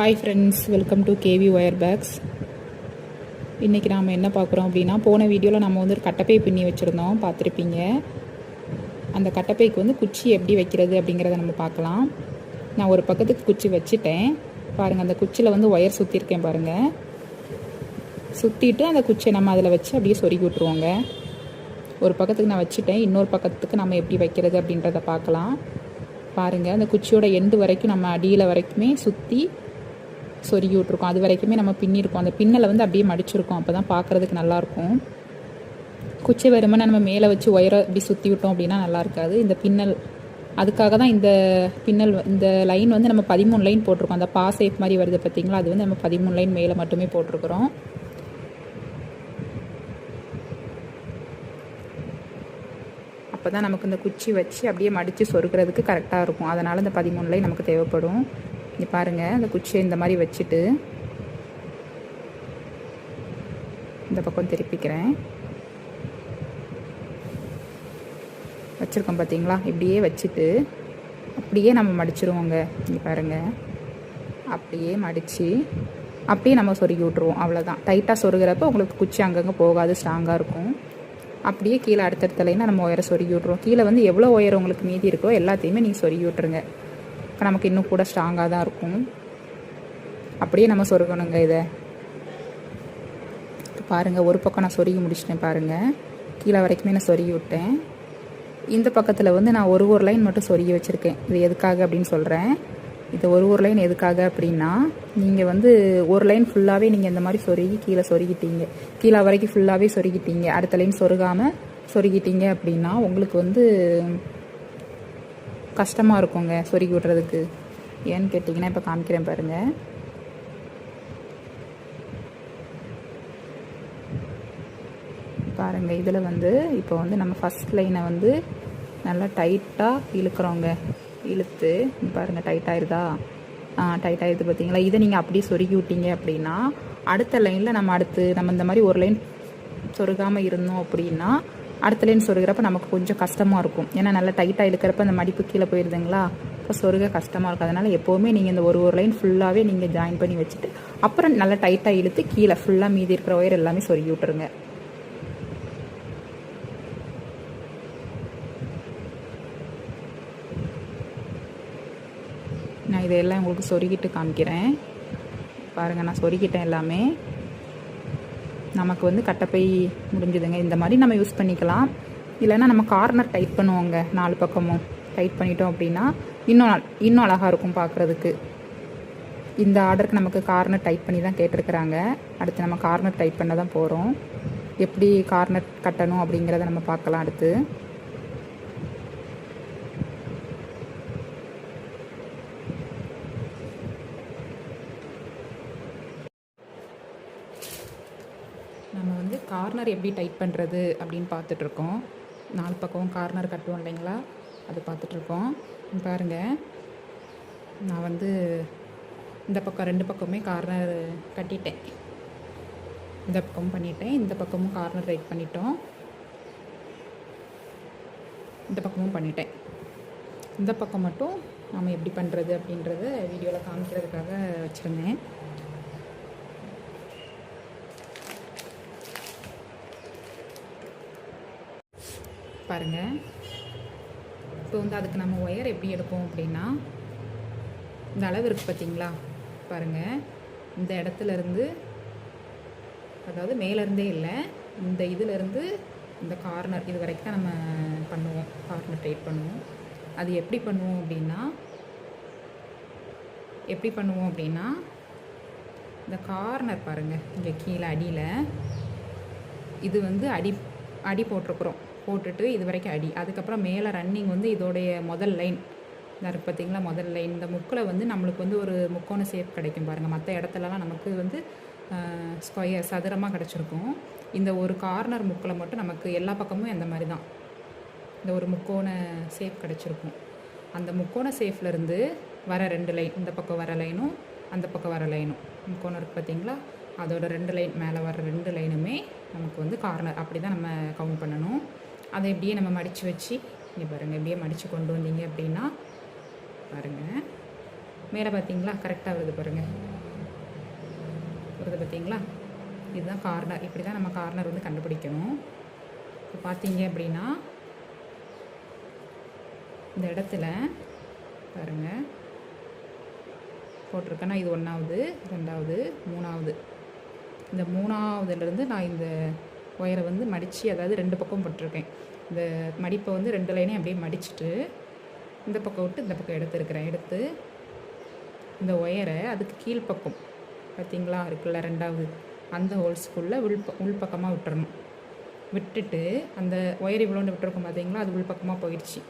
Hi friends, welcome to KV wire bags. இன்றைக்கி நாம் என்ன பார்க்குறோம் அப்படின்னா, போன வீடியோவில் நம்ம வந்து ஒரு கட்டைப்பை பின்னி வச்சுருந்தோம், பார்த்துருப்பீங்க. அந்த கட்டைப்பைக்கு வந்து குச்சி எப்படி வைக்கிறது அப்படிங்கிறத நம்ம பார்க்கலாம். நான் ஒரு பக்கத்துக்கு குச்சி வச்சுட்டேன் பாருங்கள். அந்த குச்சியில் வந்து ஒயர் சுற்றிருக்கேன் பாருங்கள். சுற்றிட்டு அந்த குச்சியை நம்ம அதில் வச்சு அப்படியே சொருகி விட்ருவோங்க. ஒரு பக்கத்துக்கு நான் வச்சுட்டேன், இன்னொரு பக்கத்துக்கு நம்ம எப்படி வைக்கிறது அப்படின்றத பார்க்கலாம். பாருங்கள், அந்த குச்சியோட எண்டு வரைக்கும் நம்ம அடியில் வரைக்குமே சுற்றி சொருகி விட்ருக்கோம். அது வரைக்குமே நம்ம பின்னிருக்கோம். அந்த பின்னலை வந்து அப்படியே மடிச்சிருக்கோம். அப்போ தான் பார்க்குறதுக்கு நல்லாயிருக்கும். குச்சி வருமானே நம்ம மேலே வச்சு ஒயரை அப்படி சுற்றி விட்டோம் அப்படின்னா நல்லா இருக்காது. இந்த பின்னல் அதுக்காக தான் இந்த பின்னல், இந்த லைன் வந்து நம்ம 13 லைன் போட்டிருக்கோம். அந்த பா சேப் மாதிரி வருது பார்த்தீங்களா, அது வந்து நம்ம 13 லைன் மேலே மட்டுமே போட்டிருக்கிறோம். அப்போ தான் நமக்கு இந்த குச்சி வச்சு அப்படியே மடித்து சொருக்கிறதுக்கு கரெக்டாக இருக்கும். அதனால் இந்த 13 லைன் நமக்கு தேவைப்படும். இங்கே பாருங்கள், அந்த குச்சியை இந்த மாதிரி வச்சுட்டு இந்த பக்கம் திருப்பிக்கிறேன். வச்சுருக்கோம் பார்த்தீங்களா, இப்படியே வச்சுட்டு அப்படியே நம்ம மடிச்சிருவோங்க. இங்கே பாருங்கள், அப்படியே மடித்து அப்படியே நம்ம சொருகி விட்ருவோம். அவ்வளோதான். டைட்டாக சொருகிறப்ப உங்களுக்கு குச்சி அங்கங்கே போகாது, ஸ்ட்ராங்காக இருக்கும். அப்படியே கீழே அடுத்தடுத்த லைனாக நம்ம ஒயரை சொருகி விட்ருவோம். கீழே வந்து எவ்வளோ ஒயர் உங்களுக்கு மீதி இருக்கோ எல்லாத்தையுமே நீங்கள் சொருகி விட்ருங்க. நமக்கு இன்னும் கூட ஸ்ட்ராங்காக தான் இருக்கும். அப்படியே நம்ம சொருகணுங்க. இதை பாருங்கள், ஒரு பக்கம் நான் சொருகி முடிச்சிட்டேன் பாருங்கள். கீழே வரைக்குமே நான் சொருகி விட்டேன். இந்த பக்கத்தில் வந்து நான் ஒரு லைன் மட்டும் சொருகி வச்சுருக்கேன். இது எதுக்காக அப்படின்னு சொல்கிறேன். இது ஒரு லைன் எதுக்காக அப்படின்னா, நீங்கள் வந்து ஒரு லைன் ஃபுல்லாகவே நீங்கள் இந்த மாதிரி சொருகி கீழே சொருகிட்டீங்க, கீழே வரைக்கும் ஃபுல்லாகவே சொருகிட்டீங்க, அடுத்த லைன் சொருகாமல் சொருகிட்டீங்க அப்படின்னா உங்களுக்கு வந்து கஷ்டமாக இருக்குங்க சொருகி விட்றதுக்கு. ஏன்னு கேட்டிங்கன்னா, இப்போ காமிக்கிறேன் பாருங்கள். பாருங்கள், இதில் வந்து இப்போ வந்து நம்ம ஃபஸ்ட் லைனை வந்து நல்லா டைட்டாக இழுக்கிறோங்க. இழுத்து பாருங்கள், டைட்டாகிடுதா? டைட்டாகிடுது பார்த்தீங்களா? இதை நீங்கள் அப்படியே சொருகி விட்டீங்க அப்படின்னா அடுத்த லைனில் நம்ம இந்த மாதிரி ஒரு லைன் சொருகாமல் இருந்தோம் அப்படின்னா அடுத்த லைன் சொருகிறப்ப நமக்கு கொஞ்சம் கஷ்டமாக இருக்கும். ஏன்னா நல்லா டைட்டாக இழுக்கிறப்ப அந்த மடிப்பு கீழே போயிடுதுங்களா, இப்போ சொருக கஷ்டமாக இருக்கும். அதனால் எப்போவுமே நீங்கள் இந்த ஒரு லைன் ஃபுல்லாகவே நீங்கள் ஜாயின் பண்ணி வச்சுட்டு அப்புறம் நல்லா டைட்டாக இழுத்து கீழே ஃபுல்லாக மீதி இருக்கிற ஒயர் எல்லாமே சொருகி விட்டுருங்க. நான் இதையெல்லாம் உங்களுக்கு சொருகிட்டு காமிக்கிறேன் பாருங்கள். நான் சொருகிட்டேன் எல்லாமே. நமக்கு வந்து கட்டைப்பை முடிஞ்சுதுங்க. இந்த மாதிரி நம்ம யூஸ் பண்ணிக்கலாம். இல்லைன்னா நம்ம கார்னர் டைட் பண்ணுவோங்க. 4 பக்கமும் டைட் பண்ணிட்டோம் அப்படின்னா இன்னும் அழகாக இருக்கும் பார்க்குறதுக்கு. இந்த ஆர்டருக்கு நமக்கு கார்னர் டைட் பண்ணி தான் கேட்டிருக்கிறாங்க. அடுத்து நம்ம கார்னர் டைட் பண்ண தான் போகிறோம். எப்படி கார்னர் கட்டணும் அப்படிங்கிறத நம்ம பார்க்கலாம் அடுத்து. நம்ம வந்து கார்னர் எப்படி டைட் பண்ணுறது அப்படின்னு பார்த்துட்ருக்கோம். 4 பக்கம் கார்னர் கட்டுவோம் இல்லைங்களா, அது பார்த்துட்ருக்கோம். பாருங்கள், நான் வந்து இந்த பக்கம் 2 பக்கமே கார்னர் கட்டிட்டேன். இந்த பக்கமும் பண்ணிட்டேன், இந்த பக்கமும் கார்னர் டைட் பண்ணிட்டோம், இந்த பக்கமும் பண்ணிட்டேன். இந்த பக்கம் மட்டும் நம்ம எப்படி பண்ணுறது அப்படின்றத வீடியோவில் காமிக்கிறதுக்காக வச்சுருந்தேன். பாருங்கள், இப்போ வந்து அதுக்கு நம்ம ஒயர் எப்படி எடுப்போம் அப்படின்னா, இந்த அளவு இருக்குது பார்த்தீங்களா, பாருங்கள். இந்த இடத்துலேருந்து, அதாவது மேலேருந்தே இல்லை, இந்த இதிலேருந்து இந்த கார்னர் இது வரைக்கும் தான் நம்ம பண்ணுவோம், கார்னர் டைட் பண்ணுவோம். அது எப்படி பண்ணுவோம் அப்படின்னா இந்த கார்னர் பாருங்கள், இங்கே கீழே அடியில் இது வந்து அடி போட்டுட்டு இது வரைக்கும் அடி. அதுக்கப்புறம் மேலே ரன்னிங் வந்து இதோடைய முதல் லைன் இருக்குது பார்த்தீங்களா, முதல் லைன். இந்த முக்கில் வந்து நம்மளுக்கு வந்து ஒரு முக்கோண ஷேப் கிடைக்கும் பாருங்கள். மற்ற இடத்துலலாம் நமக்கு வந்து ஸ்கொயர் சதுரமாக கிடச்சிருக்கும். இந்த ஒரு கார்னர் முக்கில் மட்டும் நமக்கு எல்லா பக்கமும் அந்த மாதிரி தான் இந்த ஒரு முக்கோண ஷேப் கிடச்சிருக்கும். அந்த முக்கோண ஷேப்லேருந்து வர 2 லைன், இந்த பக்கம் வர லைனும் அந்த பக்கம் வர லைனும், முக்கோணம் இருக்குது பார்த்தீங்களா, அதோட 2 லைன், மேலே வர 2 லைனுமே நமக்கு வந்து கார்னர். அப்படி தான் நம்ம கவுண்ட் பண்ணணும். அதை இப்படியே நம்ம மடித்து வச்சு, இங்கே பாருங்கள், இப்படியே மடித்து கொண்டு வந்தீங்க அப்படின்னா பாருங்கள், மேலே பார்த்தீங்களா கரெக்டாக வருது பாருங்கள், வருது பார்த்தீங்களா? இதுதான் கார்னர். இப்படி தான் நம்ம கார்னர் வந்து கண்டுபிடிக்கணும். இப்போ பார்த்தீங்க அப்படின்னா இந்த இடத்துல பாருங்கள் போட்டிருக்கேன்னா இது 1வது 2வது 3வது. இந்த 3வதுலேருந்து நான் இந்த ஒயரை வந்து மடித்து, அதாவது 2 பக்கம் போட்டிருக்கேன். இந்த மடிப்பை வந்து 2 லைனையும் அப்படியே மடிச்சுட்டு இந்த பக்கம் விட்டு இந்த பக்கம் எடுத்துருக்கிறேன். எடுத்து இந்த ஒயரை அதுக்கு கீழ்ப்பக்கம் பார்த்திங்களா இருக்குல்ல 2வது, அந்த ஹோல்ஸ்குள்ளே உள்பக்கமாக விட்டுறணும். விட்டுட்டு அந்த ஒயர் இவ்வளோண்டு விட்டுருக்கோம் பார்த்தீங்களா, அது உள்பக்கமாக போயிடுச்சு.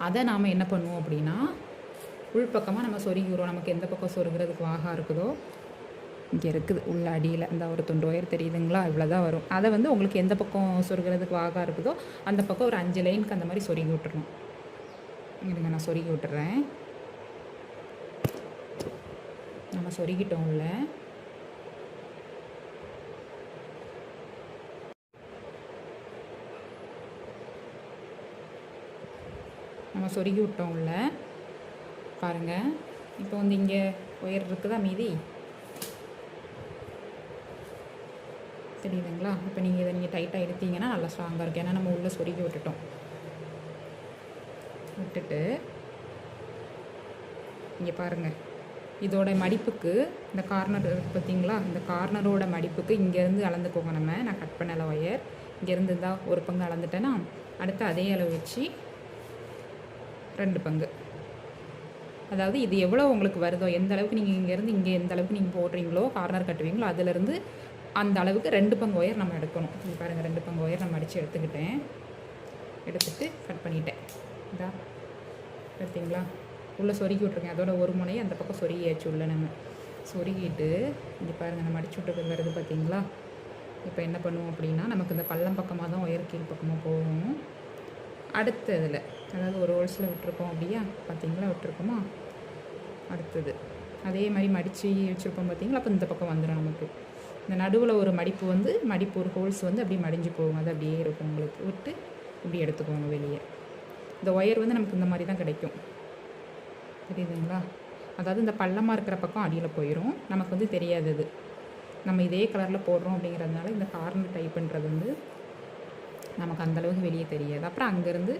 அதை நாம் என்ன பண்ணுவோம் அப்படின்னா உள்பக்கமாக நம்ம சொருகிடுவோம். நமக்கு எந்த பக்கம் சொருகிறதுக்கு வாகா இருக்குதோ இங்கே இருக்குது உள்ள அடியில் அந்த ஒரு துண்டு ஒயர் தெரியுதுங்களா, இவ்வளோ தான் வரும். அதை வந்து உங்களுக்கு எந்த பக்கம் சொருகிறதுக்கு வாகா இருக்குதோ அந்த பக்கம் ஒரு 5 லைனுக்கு அந்த மாதிரி சொருகி விட்டுறணும். இருங்க நான் சொருகி விட்டுறேன். நம்ம சொருகிட்டோம் உள்ள. நம்ம சொருகி விட்டோம் உள்ள பாருங்கள். இப்போ வந்து இங்கே ஒயர் இருக்குதா மீதி தெரியுதுங்களா? இப்போ நீங்கள் இதை டைட்டாக எடுத்தீங்கன்னா நல்லா ஸ்ட்ராங்காக இருக்கும். ஏன்னா நம்ம உள்ளே சொருகி விட்டுட்டோம். விட்டுட்டு இங்கே பாருங்கள், இதோட மடிப்புக்கு இந்த கார்னர் பார்த்தீங்களா, இந்த கார்னரோட மடிப்புக்கு இங்கேருந்து அளந்துக்கோங்க. நான் கட் பண்ணலை ஒயர், இங்கேருந்து இருந்தால் ஒரு பங்கு அளந்துட்டேன்னா அடுத்து அதே அளவு வச்சு 2 பங்கு. அதாவது இது எவ்வளோ உங்களுக்கு வருதோ, எந்த அளவுக்கு நீங்கள் இங்கேருந்து இங்கே எந்த அளவுக்கு நீங்கள் போடுறீங்களோ கார்னர் கட்டுவீங்களோ அதிலேருந்து அந்த அளவுக்கு 2 பங்கு ஒயர் நம்ம எடுக்கணும். இது பாருங்கள் 2 பங்கு ஒயர் நம்ம அடித்து எடுத்துக்கிட்டேன். எடுத்துகிட்டு கட் பண்ணிட்டேன். இதா பார்த்தீங்களா, உள்ளே சொருகி விட்ருக்கேன். அதோட ஒரு முனையை அந்த பக்கம் சொருகியாச்சு. உள்ள நம்ம சொருகிட்டு இங்கே பாருங்கள் நம்ம அடிச்சு விட்ருக்கிறது வருது பார்த்தீங்களா. இப்போ என்ன பண்ணுவோம் அப்படின்னா நமக்கு இந்த பள்ளம் பக்கமாக தான் ஒயர் கீழ் பக்கமாக போகும். அடுத்த இதில் அதாவது ஒரு ஹோல்ஸில் விட்டுருக்கோம் அப்படியா, பார்த்தீங்களா விட்டுருக்கோமா. அடுத்தது அதே மாதிரி மடித்து வச்சுருப்போம் பார்த்தீங்களா. அப்போ இந்த பக்கம் வந்துடும் நமக்கு. இந்த நடுவில் ஒரு மடிப்பு வந்து மடிப்பு ஒரு ஹோல்ஸ் வந்து அப்படியே மடிஞ்சு போகும். அது அப்படியே இருக்கும் உங்களுக்கு. விட்டு இப்படி எடுத்துக்கோங்க வெளியே. இந்த ஒயர் வந்து நமக்கு இந்த மாதிரி தான் கிடைக்கும், தெரியுதுங்களா. அதாவது இந்த பள்ளமாக இருக்கிற பக்கம் அடியில் போயிடும், நமக்கு வந்து தெரியாது. அது நம்ம இதே கலரில் போடுறோம் அப்படிங்கிறதுனால இந்த கார்னர் டைப் பண்ணுறது வந்து நமக்கு அந்தளவுக்கு வெளியே தெரியாது. அப்புறம் அங்கேருந்து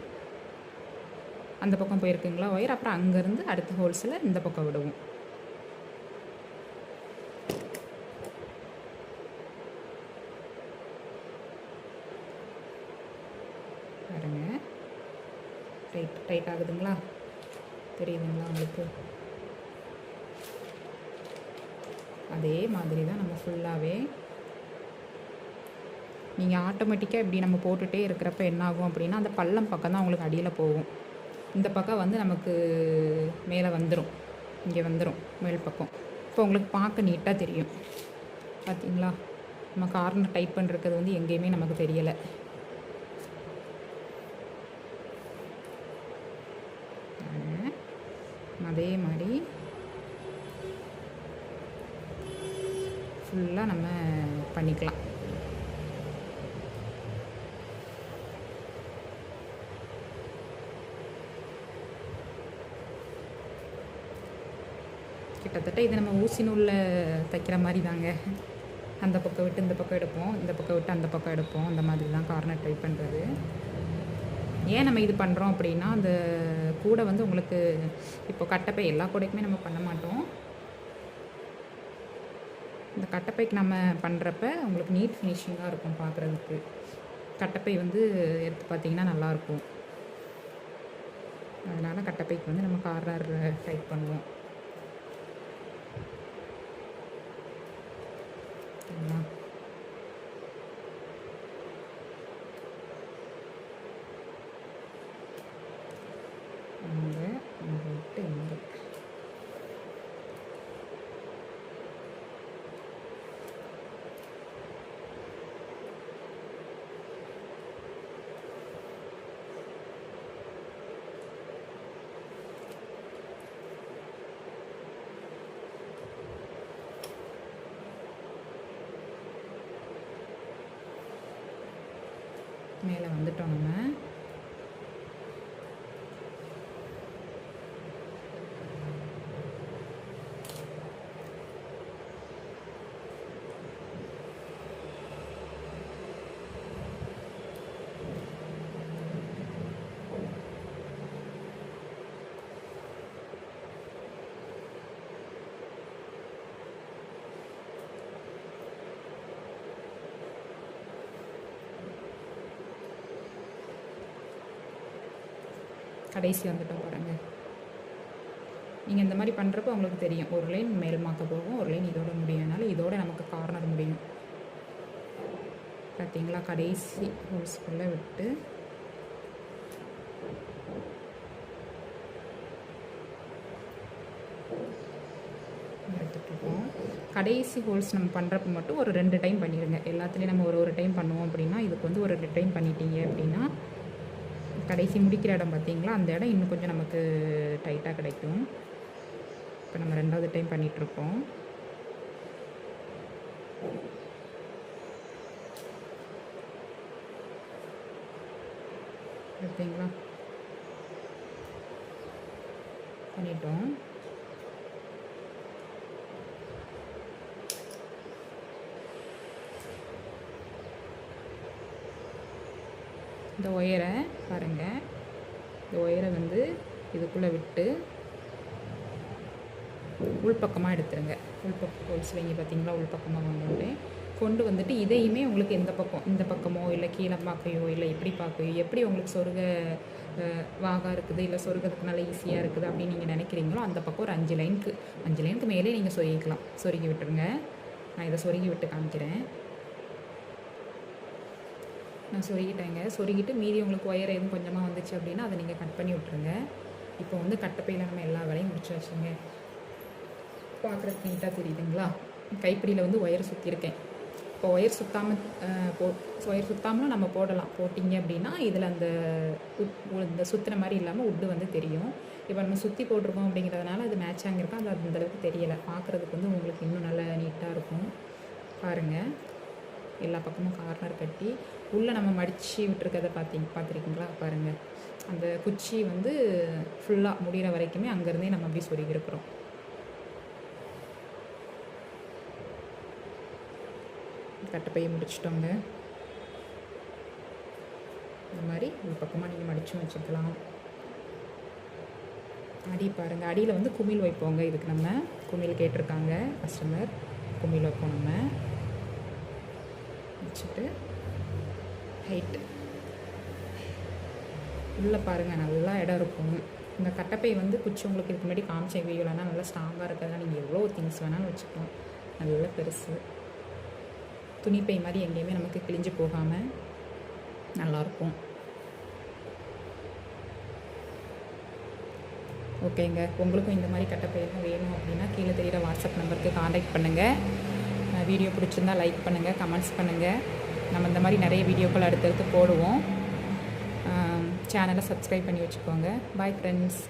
அந்த பக்கம் போயிருக்குங்களா ஒயர், அப்புறம் அங்கேருந்து அடுத்த ஹோல்ஸில் இந்த பக்கம் விடுவோம். பாருங்க டைட் ஆகுதுங்களா, தெரியுதுங்களா உங்களுக்கு. அதே மாதிரி தான் நம்ம ஃபுல்லாகவே நீங்கள் ஆட்டோமேட்டிக்காக இப்படி நம்ம போட்டுகிட்டே இருக்கிறப்ப என்ன ஆகும் அப்படின்னா அந்த பள்ளம் பக்கம் தான் உங்களுக்கு அடியில் போகும். இந்த பக்கம் வந்து நமக்கு மேலே வந்துடும், இங்கே வந்துடும் மேல் பக்கம். இப்போ உங்களுக்கு பார்க்க நீட்டாக தெரியும் பார்த்தீங்களா. நம்ம கார்னர் டைப் பண்ணுறது வந்து எங்கேயுமே நமக்கு தெரியலை. அதே மாதிரி ஃபுல்லாக நம்ம பண்ணிக்கலாம். கிட்டத்தட்ட இது நம்ம ஊசி நூலில் தைக்கிற மாதிரி தாங்க. அந்த பக்கம் விட்டு இந்த பக்கம் எடுப்போம், இந்த பக்கம் விட்டு அந்த பக்கம் எடுப்போம். அந்த மாதிரி தான் கார்னர் ட்ரை பண்ணுறது. ஏன் நம்ம இது பண்ணுறோம் அப்படின்னா அந்த கூடை வந்து உங்களுக்கு இப்போ கட்டப்பை எல்லா கூடைக்குமே நம்ம பண்ண மாட்டோம். இந்த கட்டப்பைக்கு நம்ம பண்ணுறப்ப உங்களுக்கு நீட் ஃபினிஷிங்காக இருக்கும் பார்க்குறதுக்கு. கட்டப்பை வந்து எடுத்து பார்த்திங்கன்னா நல்லாயிருக்கும். அதனால் கட்டப்பைக்கு வந்து நம்ம கார்னர் டைப் பண்ணுவோம். அங்கே அங்கே விட்டு இங்கே மேலே வந்துட்டோம். நம்ம கடைசி வந்துட்டோம் பாருங்கள். நீங்கள் இந்த மாதிரி பண்ணுறப்போ உங்களுக்கு தெரியும், ஒரு லைன் மேல் மாக்க போகும், ஒரு லைன் இதோட முடியும்னால இதோட நமக்கு கார்னர் முடியும். பார்த்தீங்களா, கடைசி ஹோல்ஸ்குள்ளே விட்டு எடுத்துகிட்ருக்கோம். கடைசி ஹோல்ஸ் நம்ம பண்ணுறப்ப மட்டும் ஒரு 2 டைம் பண்ணிடுங்க. எல்லாத்துலேயும் நம்ம ஒரு டைம் பண்ணுவோம் அப்படின்னா, இதுக்கு வந்து ஒரு 2 டைம் பண்ணிட்டீங்க அப்படின்னா கடைசி முடிக்கிற இடம் பார்த்தீங்களா, அந்த இடம் இன்னும் கொஞ்சம் நமக்கு டைட்டாக கிடைக்கும். இப்போ நம்ம 2வது டைம் பண்ணிகிட்ருக்கோம். பார்த்தீங்களா, பண்ணிட்டோம். இந்த ஒயரை பாருங்கள், இந்த ஒயரை வந்து இதுக்குள்ளே விட்டு உள்பக்கமாக எடுத்துருங்க. உள்பக்கம் ஹோல்ஸ் வைங்க பார்த்தீங்களா, உள்பக்கமாக கொண்டு வந்துட்டு இதையுமே உங்களுக்கு எந்த பக்கம், இந்த பக்கமோ இல்லை கீழே பார்க்கையோ இல்லை எப்படி பார்க்கையோ, எப்படி உங்களுக்கு சொருக வாகா இருக்குது இல்லை சொருகிறதுக்கு நல்லா ஈஸியாக இருக்குது அப்படின்னு நீங்கள் நினைக்கிறீங்களோ அந்த பக்கம் ஒரு 5 லைனுக்கு மேலே நீங்கள் சொருகிக்கலாம். சொருகி விட்டுருங்க. நான் இதை சொருகி விட்டு காமிக்கிறேன். நான் சொருகிட்டேங்க. சொருகிட்டு மீதி உங்களுக்கு ஒயர் எதுவும் கொஞ்சமாக வந்துச்சு அப்படின்னா அதை நீங்கள் கட் பண்ணி விட்ருங்க. இப்போ வந்து கட்டப்பையில் நம்ம எல்லா வேலையும் முடிச்சாச்சுங்க. பார்க்குறதுக்கு நீட்டாக தெரியுதுங்களா. கைப்பிடியில் வந்து ஒயர் சுற்றிருக்கேன். இப்போ ஒயர் சுற்றாமலும் நம்ம போடலாம். போட்டிங்க அப்படின்னா இதில் அந்த இந்த சுற்றுற மாதிரி இல்லாமல் உட்டு வந்து தெரியும். இப்போ நம்ம சுற்றி போட்டிருக்கோம் அப்படிங்கிறதுனால அது மேட்ச் ஆகிருக்கோம், அது அந்தளவுக்கு தெரியலை. பார்க்குறதுக்கு வந்து உங்களுக்கு இன்னும் நல்லா நீட்டாக இருக்கும். பாருங்கள், எல்லா பக்கமும் கார்னர் கட்டி உள்ளே நம்ம மடித்து விட்டுருக்கதை பார்த்துருக்கீங்களா. பாருங்கள், அந்த குச்சி வந்து ஃபுல்லாக முடிகிற வரைக்குமே அங்கேருந்தே நம்ம அப்படி சொருகிருக்கிறோம். கட்டப்பையை முடிச்சிட்டோங்க. இந்த மாதிரி ஒரு பக்கமாக நீங்கள் மடிச்சும் வச்சுக்கலாம். அடி பாருங்கள், அடியில் வந்து குமிழ் வைப்போங்க. இதுக்கு நம்ம குமிழ் கேட்டிருக்காங்க கஸ்டமர், குமிழ் வைப்போம். நம்ம வச்சுட்டு ஹைட்டு உள்ளே பாருங்கள், நல்லா இடம் இருக்கும். இந்த கட்டப்பை வந்து குச்சி உங்களுக்கு இதுக்கு முன்னாடி காமிச்ச வீடியோலனா நல்லா ஸ்ட்ராங்காக இருக்கிறதா. நீங்கள் எவ்வளோ திங்ஸ் வேணாலும் வச்சுக்கலாம். நல்லா பெருசு துணிப்பை மாதிரி எங்கேயுமே நமக்கு கிழிஞ்சு போகாமல் நல்லாயிருக்கும். ஓகேங்க, உங்களுக்கும் இந்த மாதிரி கட்டப்பையெல்லாம் வேணும் அப்படின்னா கீழே தெரிகிற வாட்ஸ்அப் நம்பருக்கு காண்டாக்ட் பண்ணுங்கள். வீடியோ பிடிச்சிருந்தால் லைக் பண்ணுங்கள், கமெண்ட்ஸ் பண்ணுங்கள். நம்ம இந்த மாதிரி நிறைய வீடியோக்கள் அடுத்தடுத்து போடுவோம். சேனலை சப்ஸ்கிரைப் பண்ணி வச்சுக்கோங்க. Bye friends.